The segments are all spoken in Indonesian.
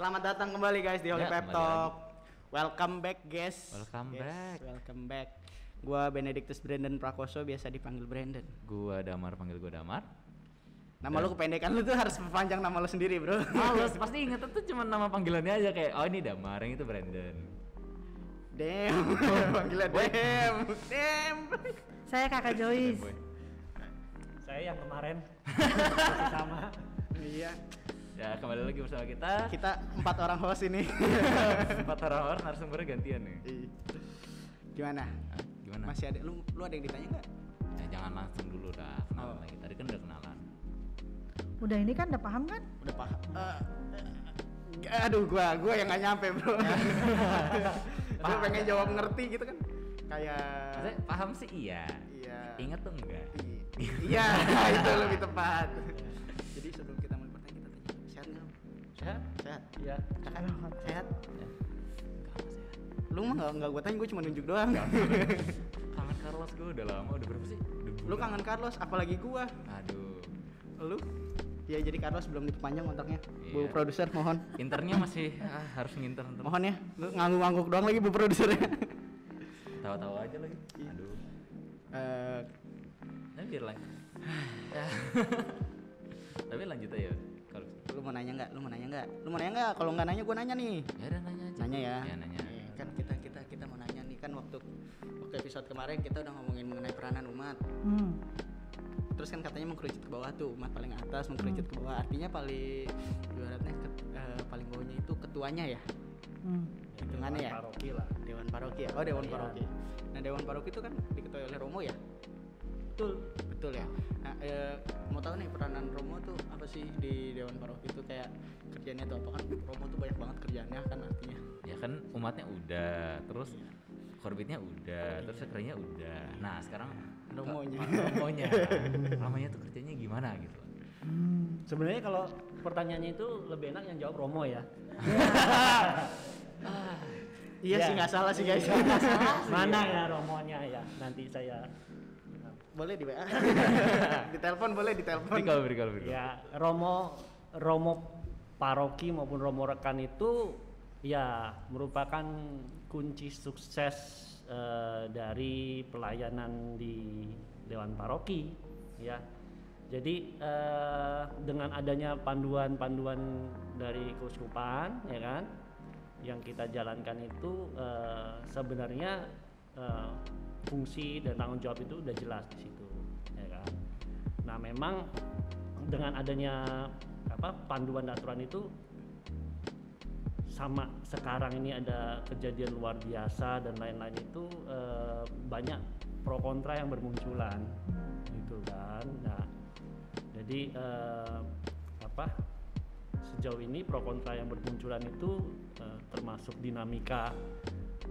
Selamat datang kembali guys di Holy Ya, Pep kembali Talk. Welcome back guys. Welcome back. Gua Benedictus Brandon Prakoso, biasa dipanggil Brandon. Gua Damar, panggil gua Damar. Nama lu kependekan, lu tuh harus panjang nama lu sendiri, bro. Males, pasti inget itu cuma nama panggilannya aja kayak oh ini Damar, yang itu Brandon. Damn, panggilan Damn. Saya Kakak Joyce. Saya yang kemarin masih sama. Iya. Ya kembali lagi bersama kita. Kita 4 orang host ini. 4 orang narasumbernya gantian nih. Gimana? Gimana? Masih ada lu ada yang ditanya nggak? Ya jangan langsung dulu dah kenalan lagi. Tadi kan udah kenalan. Udah ini kan udah paham kan? Udah paham. Aduh, gua yang nggak nyampe, bro. Gua pengen jawab ngerti gitu kan. Kayak Maksudnya paham sih iya. Iya. Ingat tuh enggak? Iya, itu lebih tepat. Jadi sebelum kita mulai pertanyaan, kita tanya, sehat nggak? Sehat? Sehat. Iya. Kakak sehat? Ya. Kamu sehat. Lu mah nggak gua tanya, gua cuma nunjuk doang. Kangen Carlos gua udah lama, udah berapa sih? Lu kangen Carlos, apalagi gua. Aduh. Lu? Ya jadi Carlos belum diperpanjang kontraknya. Bu Iya. produser mohon. Internya masih harus nginter terus. Mohon ya. Lu ngangguk-ngangguk doang lagi bu produsernya. Tawa-tawa aja lagi. Aduh. Nah, biar lanjut. Ya. Tapi lanjut aja. Kalau Lu mau nanya nggak? Lu mau nanya nggak? Kalau nggak nanya, gua nanya nih. ya udah nanya aja. Nanya ya. Ya nanya. Kan kita mau nanya nih kan waktu episode kemarin kita udah ngomongin mengenai peranan umat. Terus kan katanya mengkerucut ke bawah tuh, umat paling atas mengkerucut ke bawah. Artinya paling ibaratnya paling bawahnya itu ketuanya ya. Hitungannya ya. Paroki lah. Dewan paroki ya. Oh, dewan Iya. paroki. Nah, dewan paroki itu kan diketuai oleh Romo ya. Betul ya. Nah, mau tahu nih peranan Romo tuh apa sih di dewan paroki itu, kayak kerjanya tuh apa? Kan Romo tuh banyak banget kerjaannya kan artinya. Ya kan umatnya udah, terus korbitnya udah, terus sekernya udah. Nah sekarang Romonya. Romonya tuh kerjanya gimana gitu. Sebenarnya kalau pertanyaannya itu lebih enak yang jawab Romo ya. Iya sih, nggak salah sih guys. Mana ya Romonya ya? Nanti saya Boleh di WA. Ditelepon boleh ditelepon. Berikal. ya Romo paroki maupun Romo rekan itu ya merupakan kunci sukses dari pelayanan di Dewan Paroki ya. Jadi dengan adanya panduan-panduan dari keuskupan ya kan yang kita jalankan itu sebenarnya fungsi dan tanggung jawab itu udah jelas di situ ya kan. Nah memang dengan adanya panduan dan aturan itu sama sekarang ini ada kejadian luar biasa dan lain-lain itu banyak pro kontra yang bermunculan gitu kan. Nah jadi sejauh ini pro kontra yang bermunculan itu termasuk dinamika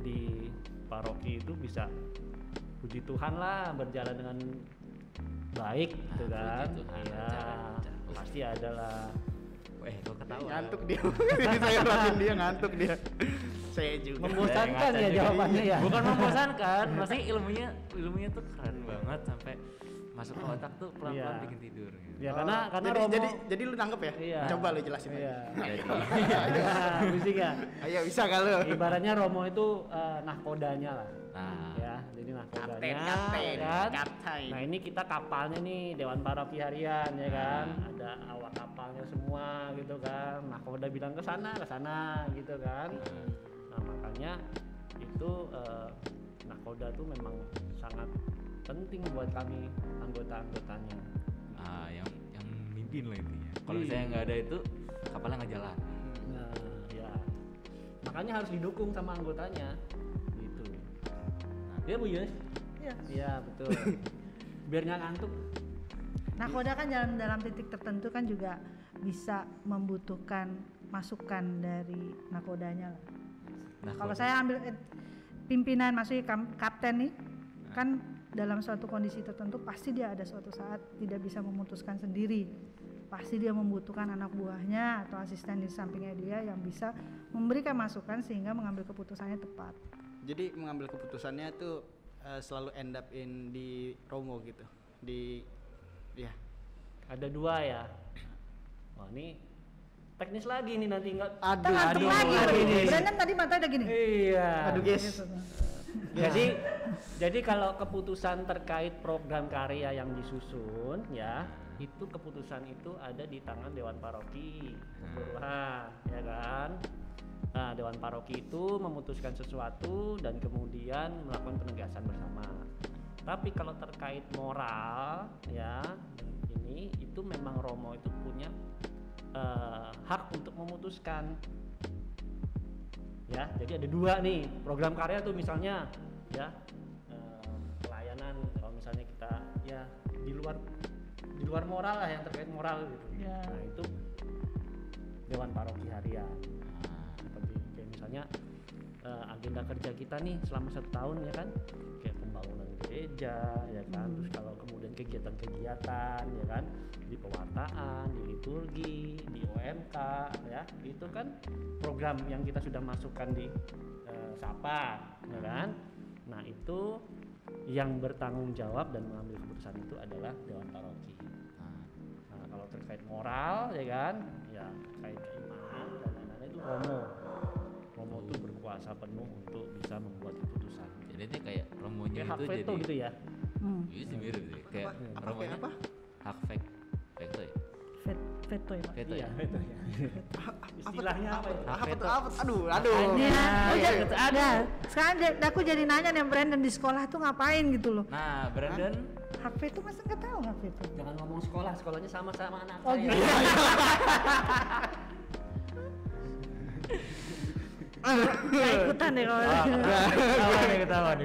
di paroki itu bisa puji Tuhan lah berjalan dengan baik gitu kan. Puji Tuhan, Ya lancar. pasti ada lah. Kok ketawa? Ngantuk dia. Jadi saya perhatiin dia ngantuk dia. Saya juga. Membosankan Ngaca ya juga. jawabannya ya. Bukan membosankan, maksudnya ilmunya tuh keren banget sampai masuk ke otak tuh pelan-pelan Iya. bikin tidur gitu. Ya karena jadi lu nangkep ya? Iya. Coba lu jelasin Iya. aja. Nah, musik ya. Ayo bisa kalau. Ibaratnya Romo itu nahkodanya lah. Nah, Ya, jadi nahkodanya. Kapten. Kan? Kapten. Nah, ini kita kapalnya nih Dewan Paroki Harian ya kan. Ada awak kapalnya semua gitu kan. Nahkoda bilang ke sana gitu kan. Nah, makanya itu nahkoda tuh memang sangat penting buat kami anggota-anggotanya. yang mimpin lah intinya. Kalau Iya. saya nggak ada itu kapalnya nggak jalan. Nah, ya. Makanya harus didukung sama anggotanya. Gitu. Iya, Bu Yus? Iya. Iya, betul. Biar nggak ngantuk. Nakoda kan dalam titik tertentu kan juga bisa membutuhkan masukan dari nakodanya lah. Nah, Kalau saya ambil pimpinan, maksudnya kapten nih, kan dalam suatu kondisi tertentu pasti dia ada suatu saat tidak bisa memutuskan sendiri. Pasti dia membutuhkan anak buahnya atau asisten di sampingnya dia yang bisa memberikan masukan sehingga mengambil keputusannya tepat. Jadi mengambil keputusannya tuh selalu end up in di Romo gitu. Di ya. Ada dua ya. Wah, ini teknis lagi nih nanti nggak. Kita ngantuk lagi. Brandon tadi matanya udah gini. Iya. Aduh guys. Jadi kalau keputusan terkait program karya yang disusun ya, itu keputusan itu ada di tangan Dewan Paroki keseluruhan, ya kan? Nah, Dewan Paroki itu memutuskan sesuatu dan kemudian melakukan penegasan bersama. Tapi kalau terkait moral ya, ini itu memang Romo itu punya hak untuk memutuskan. Ya, jadi ada dua nih program karya tuh misalnya ya pelayanan, kalau misalnya kita ya di luar moral lah, yang terkait moral gitu. Ya. Nah itu Dewan Paroki harian. Seperti kayak misalnya agenda kerja kita nih selama 1 tahun ya kan, kayak pembangunan gereja ya kan, terus kalau kemudian kegiatan-kegiatan ya kan, di pewartaan, di liturgi, di OMK ya, itu kan program yang kita sudah masukkan di SAPA ya kan. Nah itu yang bertanggung jawab dan mengambil keputusan itu adalah Dewan Paroki. Nah kalau terkait moral ya kan, ya terkait keimanan dan lain-lain itu Romo itu berkuasa penuh untuk bisa membuat keputusan. Jadi ini kayak Romonya Kayak hak itu veto jadi gitu ya. iya sih mirip sih. Kayak Apa? Romonya Apa? hak veto ya. Veto ya Pak. Veto Iya, ya. veto ya. Istilahnya apa itu? Apa veto. tuh? Aduh. Ada. Sekarang aku jadi nanya nih Brandon di sekolah tuh ngapain gitu loh. Nah, Brandon Hak veto masa nggak tahu hak veto. Jangan ngomong sekolahnya sama-sama anak Oh saya. gitu. Nggak ikutan deh kalau. ketahuan.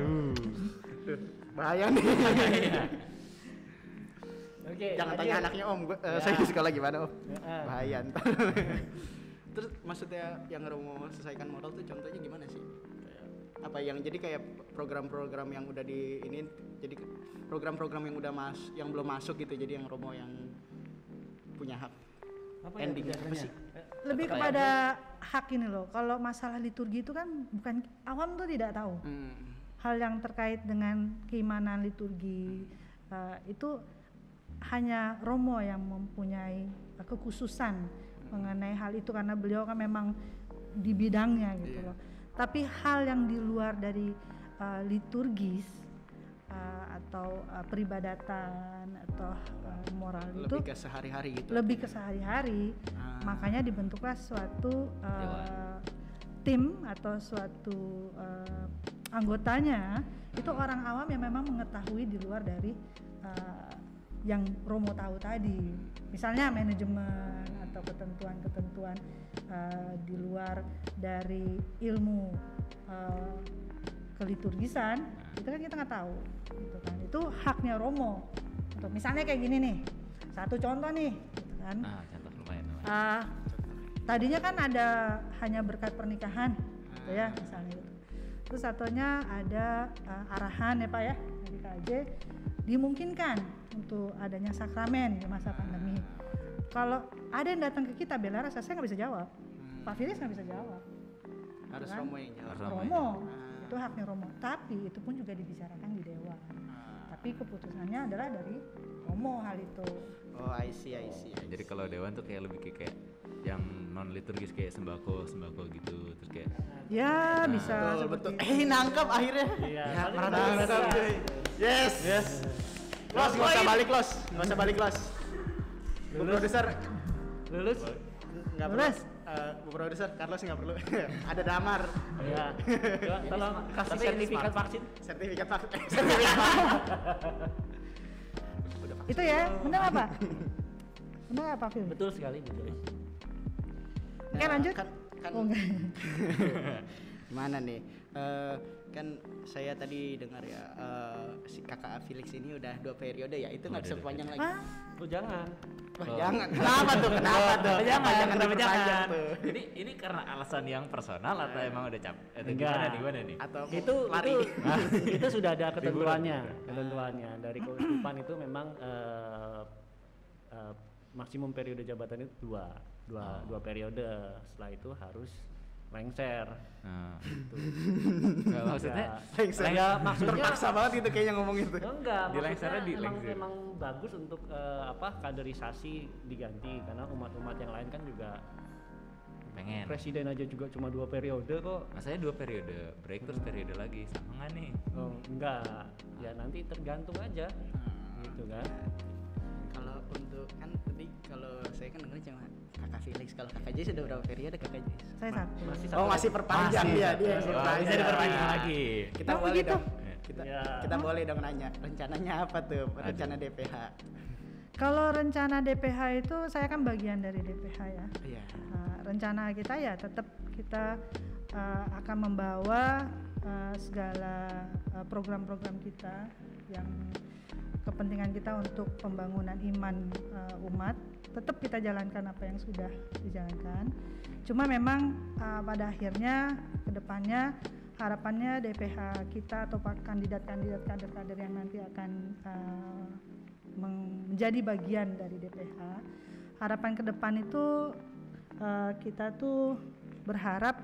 Bahaya nih. Oke. Jangan lanjut. tanya anaknya Om, saya di sekolah gimana Om? Bahaya ntar. Terus maksudnya yang Romo selesaikan moral tuh contohnya gimana sih? Kayak apa yang jadi kayak program-program yang udah di ini, jadi program-program yang udah yang belum masuk gitu, jadi yang Romo yang punya hak Apa ending ya apa sih? Lebih kepada hak ini loh. Kalau masalah liturgi itu kan bukan awam tuh tidak tahu. Hal yang terkait dengan keimanan liturgi itu hanya Romo yang mempunyai kekhususan mengenai hal itu karena beliau kan memang di bidangnya gitu loh. Tapi hal yang di luar dari liturgis atau peribadatan atau moral Lebih itu ke sehari-hari gitu. lebih ke sehari-hari. Makanya dibentuklah suatu tim atau suatu anggotanya itu orang awam yang memang mengetahui di luar dari yang Romo tahu tadi, misalnya manajemen atau ketentuan-ketentuan di luar dari ilmu keliturgisan, itu kan kita nggak tahu, gitu kan. Itu haknya Romo. Untuk misalnya kayak gini nih, satu contoh nih, gitu kan. Nah, contoh lumayan. Tadinya kan ada hanya berkat pernikahan, gitu ya, misalnya gitu. Terus satunya ada arahan ya Pak ya dari KJ, dimungkinkan untuk adanya sakramen di masa pandemi. Kalau ada yang datang ke kita bela rasa, saya nggak bisa jawab, Pak Filis nggak bisa jawab. Harus kan? Romo yang jawab. Romo, itu haknya Romo. Tapi itu pun juga dibicarakan di dewan. Tapi keputusannya adalah dari Romo hal itu. Oh, I see. Jadi kalau dewan tuh kayak lebih kayak yang non liturgis kayak sembako gitu, terus kayak Ya bisa betul. seperti itu. Nangkap akhirnya. Iya, Ya, paling nangkap. Yes. Los, nggak usah balik los. Bu produser. lulus. Nggak perlu. Lulus. Bu produser, Carlos nggak perlu. Ada damar. Ya. Coba tolong kasih Tapi sertifikat smart. vaksin. Sertifikat vaksin. Itu ya, benar apa? Benar apa Phil? Betul sekali, betul. Oke, lanjut. Kan Oh, enggak. gimana nih? Kan saya tadi dengar ya si kakak Felix ini udah 2 periode ya, itu nggak bisa panjang lagi. Ah, Oh jangan. Wah, jangan. Kenapa tuh? Kenapa tuh? Kenapa diperpanjang jangan? tuh? Ini karena alasan yang personal atau emang udah capek? Atau Enggak. gimana nih? Atau itu lari? itu sudah ada ketentuannya dari keuskupan itu memang maksimum periode jabatan itu dua periode, setelah itu harus lengser. Nah, Gitu. nggak maksudnya Lengser. Enggak, maksudnya Terpaksa banget itu kayaknya ngomong itu. enggak, Di lengsernya maksudnya di emang, lengser. emang bagus untuk kaderisasi diganti, karena umat-umat yang lain kan juga Pengen. Presiden aja juga cuma 2 periode kok. Nah, saya 2 periode, break terus periode lagi, sama nggak nih? Oh, enggak. Ya nanti tergantung aja. Gitu kan. Kalau untuk kan tadi kalau saya kan dengar cuma kakak Felix, kalau kakak Jay sudah berapa periode kakak Jay? Saya satu. Oh masih perpanjang Masih. dia Oh, perpanjang. bisa diperpanjang lagi. Kita Oh, boleh begitu? dong. Kita Ya. kita boleh dong nanya rencananya apa tuh rencana DPH? Kalau rencana DPH itu saya kan bagian dari DPH ya. Iya. Rencana kita ya tetap kita akan membawa segala program-program kita yang kepentingan kita untuk pembangunan iman umat, tetap kita jalankan apa yang sudah dijalankan. Cuma memang pada akhirnya kedepannya harapannya DPH kita atau kandidat-kandidat kader-kader yang nanti akan menjadi bagian dari DPH, harapan ke depan itu kita tuh berharap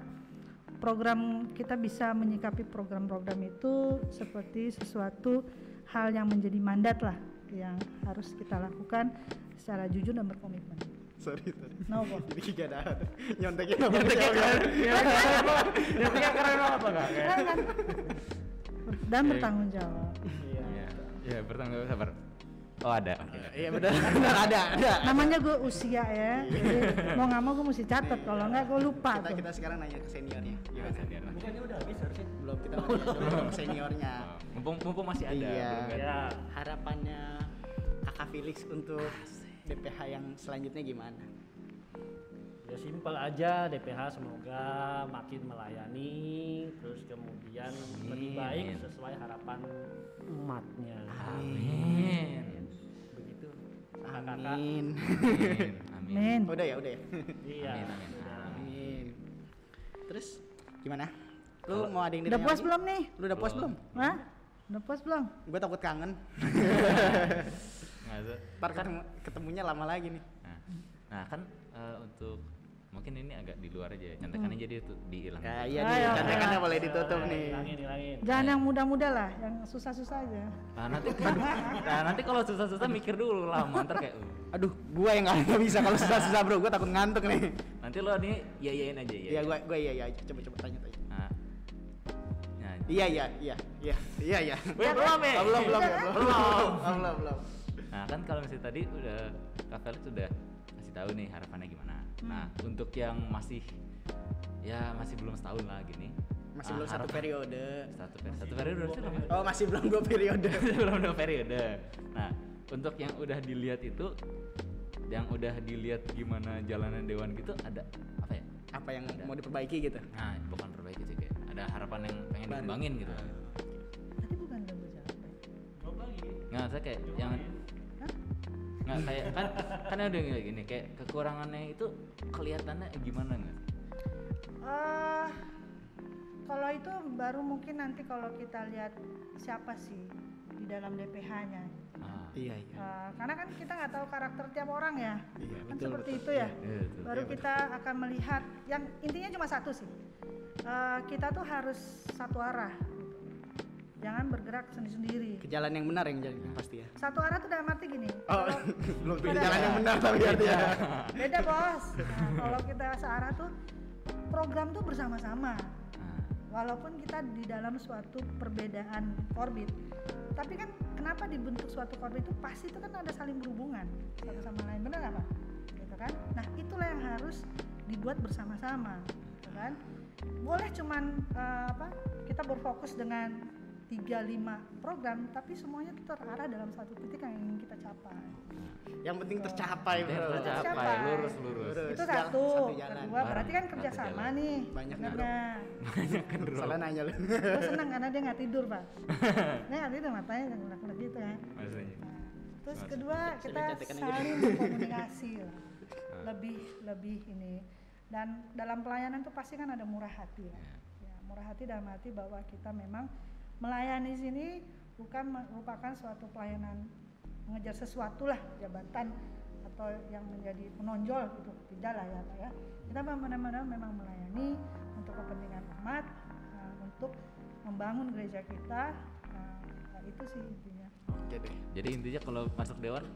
program kita bisa menyikapi program-program itu seperti sesuatu hal yang menjadi mandat lah yang harus kita lakukan secara jujur dan berkomitmen. Sorry. No, Boh. Jadi gak ada nyonteknya Nyonteknya keren banget Pak Kak. Dan bertanggung jawab. Iya. Ya, bertanggung jawab, sabar. Oh, ada. Oke. Iya benar ada. Namanya gue usia ya, jadi mau nggak mau gue mesti catat, kalau nggak gue lupa tuh. Kita sekarang nanya ke seniornya. Gimana? Senior. Bukannya udah habis harusnya? Belum kita nanya dulu ke seniornya. Mumpung masih ada. Iya. belum kan? Ya, Harapannya kakak Felix untuk DPH yang selanjutnya gimana? ya simpel aja, DPH semoga makin melayani, terus kemudian lebih baik sesuai harapan umatnya. Amin. Begitu. Kakak-kakak. Amin. Amin. Men, Udah ya. Iya. Amin. Amin. Terus gimana? Lu mau ada yang udah ditanya puas lagi? belum nih? Lu udah puas belum? Hah? Udah puas belum? Gue takut kangen. Nggak, Ntar ketemunya lama lagi nih. Nah kan untuk mungkin ini agak di luar aja, contekannya jadi itu dihilang. Ya iya Ayo, nih, cantekannya boleh ditutup nih. Hilangin. Jangan yang muda-muda lah, yang susah-susah aja. Nah nanti kalau susah-susah mikir dulu lama, ntar kayak Aduh, gua yang nggak bisa kalau susah-susah bro, gua takut ngantuk nih. nanti lo nih yayain aja ya. Iya, gua iya aja. Coba tanya. Nah, nah, Iya. Weh, belum ya? Oh, belum. Belum. Nah kan kalau misalnya tadi udah Kak Felix udah kasih tahu nih harapannya gimana. Nah untuk yang masih belum setahun lah gini. Masih belum satu periode. Satu periode berarti berapa? Oh, masih belum 2 periode. Belum 2 periode. Nah untuk yang udah dilihat itu, yang udah dilihat gimana jalanan dewan gitu, ada apa ya? Apa yang mau diperbaiki gitu? Nah bukan perbaiki sih, kayak ada harapan yang pengen Baru. dikembangin gitu. Tadi bukan gak gue jawab. Nggak, saya kayak yang nggak kayak kan udah gini kayak kekurangannya itu kelihatannya gimana nggak? Kalau itu baru mungkin nanti kalau kita lihat siapa sih di dalam DPH-nya. Iya. Karena kan kita nggak tahu karakter tiap orang ya. Iya, Kan betul, seperti betul. itu ya. Iya, betul. Baru kita akan melihat yang intinya cuma satu sih. Kita tuh harus satu arah. Jangan bergerak sendiri-sendiri. Ke jalan yang benar yang jadi pasti ya. Satu arah tuh dalam arti gini. Oh, kalau- belum ke pada- jalan yang benar tapi artinya. Beda bos. Nah, kalau kita searah tuh program tuh bersama-sama. Walaupun kita di dalam suatu perbedaan orbit, tapi kan kenapa dibentuk suatu orbit itu pasti itu kan ada saling berhubungan satu sama lain, benar nggak Pak? Gitu kan? Nah itulah yang harus dibuat bersama-sama, gitu kan? Boleh cuman kita berfokus dengan 3-5 program, tapi semuanya itu terarah dalam satu titik yang ingin kita capai. Yang penting tercapai bro. Tercapai, lurus. Itu Jalan- satu. jalan. Kedua berarti kan Satu kerjasama jalan. nih. Banyak benernya. Salah nanya lu. Gue senang karena dia nggak tidur Pak. Dia nggak tidur matanya gelap-gelap gitu ya. Maksudnya. Terus kedua kita cantekan aja. saling berkomunikasi lah. lebih ini, dan dalam pelayanan tuh pasti kan ada murah hati ya. Ya, murah hati dalam arti bahwa kita memang melayani sini bukan merupakan suatu pelayanan mengejar sesuatu lah, jabatan atau yang menjadi menonjol gitu, tidak lah ya Pak ya. Kita benar-benar memang melayani untuk kepentingan umat, untuk membangun gereja kita. Itu sih intinya. Oke deh. Jadi intinya kalau masuk dewan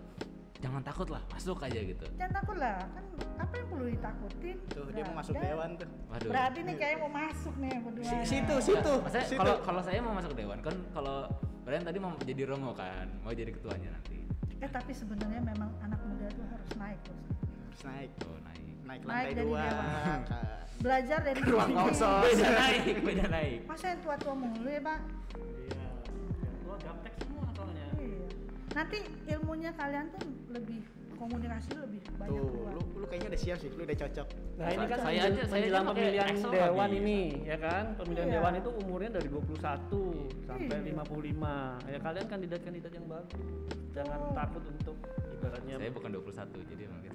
jangan takut lah, masuk aja gitu. Jangan takut lah, kan apa yang perlu ditakutin? Tuh dia mau masuk dewan tuh. Waduh. Berarti nih kayak mau masuk nih berdua. Situ. Maksudnya kalau saya mau masuk dewan kan, kalau Brian tadi mau jadi Romo kan, mau jadi ketuanya nanti. Tapi sebenarnya memang anak muda tuh harus naik terus. Harus naik. Oh, naik. Naik lantai dari 2. dewan. Belajar dari Ruang sini. kosong. Beda naik. Masa yang tua-tua mulu ya, Pak? Iya. Yang tua gaptek semua soalnya. Iya. Nanti ilmunya kalian tuh lebih komunikasi lebih banyak Tuh, keluar. lu kayaknya udah siap sih, lu udah cocok. Nah ini kan Saya aja menjelang pakai pemilihan Excel dewan habis. ini ya kan, pemilihan Iya. dewan itu umurnya dari 21 sampai Iya. 55. Ya kalian kandidat-kandidat yang bagus, jangan takut untuk ibaratnya. Saya bukan 21, jadi emang kita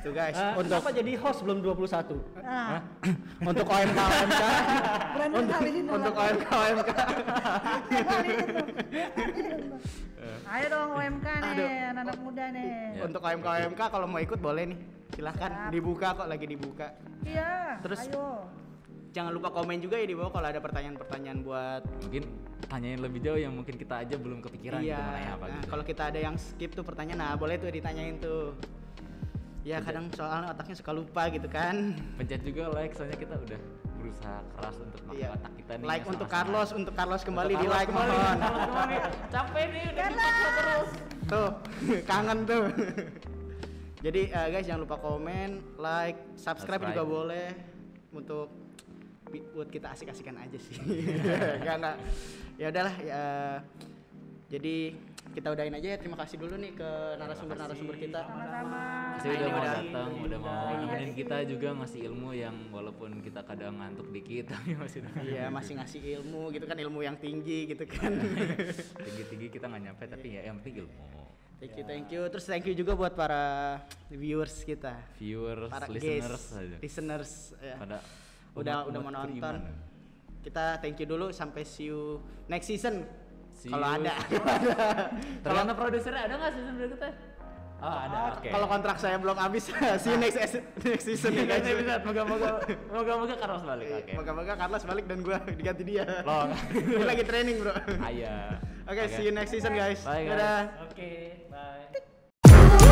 Tuh guys, Untuk apa jadi host belum 21? Nah, untuk OMK Brandon kali ini untuk lah. OMK Ayo dong UMK nih, anak muda nih. Ya. untuk OMK kalau mau ikut boleh nih. Silahkan, Siap. dibuka kok, lagi dibuka. Iya, Terus- ayo. Jangan lupa komen juga ya di bawah kalau ada pertanyaan-pertanyaan buat mungkin tanyain lebih jauh yang mungkin kita aja belum kepikiran gitu mau nanya apa nah, gitu. kalau kita ada yang skip tuh pertanyaan, nah boleh tuh ditanyain tuh. Ya kadang soalnya otaknya suka lupa gitu kan. Pencet juga like, soalnya kita udah berusaha keras untuk pakai Iya. otak kita nih. Like ya, untuk sama-sama. Carlos kembali Untuk di Carlos like kembali, mohon. Carlos kembali. Capek nih udah dipaksa terus. Tuh, kangen tuh. Jadi guys jangan lupa komen, like, subscribe Subscribe. juga boleh untuk buat kita asik-asikan aja sih. Enggak. Ya udahlah ya. Jadi kita udahin aja ya. Terima kasih dulu nih ke narasumber-narasumber kita. Sama-sama. Masih udah mau udah. datang, udah mau Iya, nemenin iya. kita juga ngasih ilmu yang walaupun kita kadang ngantuk dikit tapi masih Iya, masih ngasih ilmu gitu kan, ilmu yang tinggi gitu kan. tinggi-tinggi kita nggak nyampe tapi ya yang penting ilmu. Thank you. Terus thank you juga buat para viewers kita. Viewers, Para listeners guest, aja. listeners ya. Pada udah umat mau nonton. beriman. Kita thank you dulu, sampai see you next season. See Kalau you. ada. Tergantung produsernya ada nggak season berikutnya? Oh ada, oke. Kalau kontrak saya belum habis, see you next season ya guys. Moga-moga Carlos balik. Oke. Moga-moga Carlos balik dan gua diganti dia. Loh. Dia lagi training, Bro. Ayah. Oke, see you next season guys. Bye, guys. Dadah. Oke, bye.